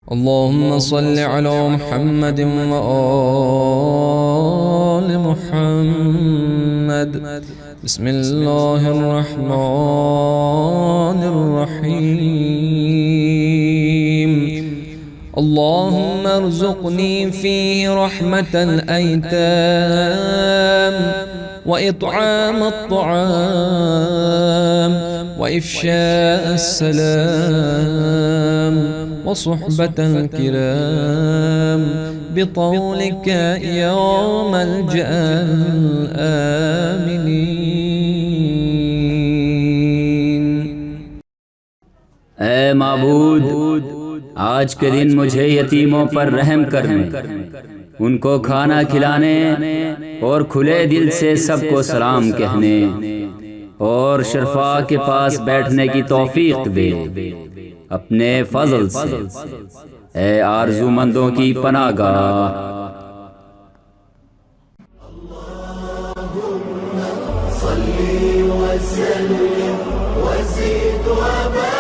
अल्लाहुम्मा सल्लि अला मुहम्मद व आलि मुहम्मद। बिस्मिल्लाहिर रहमानिर रहीम। अल्लाहुम्मा अर्ज़ुक़नी फ़ीहि रहमतल अयताम व इत्आम अत्तआम व इफ़शाअ अस्सलाम व सुहबतल किराम बितौलिक या मल्जअल आमिनीन। ऐ माबूद, आज के दिन मुझे यतीमों पर रहम करने, उनको खाना खिलाने और खुले दिल से सबको सलाम कहने और शरफा के पास बैठने की तौफीक दे अपने फजल से। ऐ आरज़ूमंदों की पनाहगाह। صلي وسلم وزد وبارك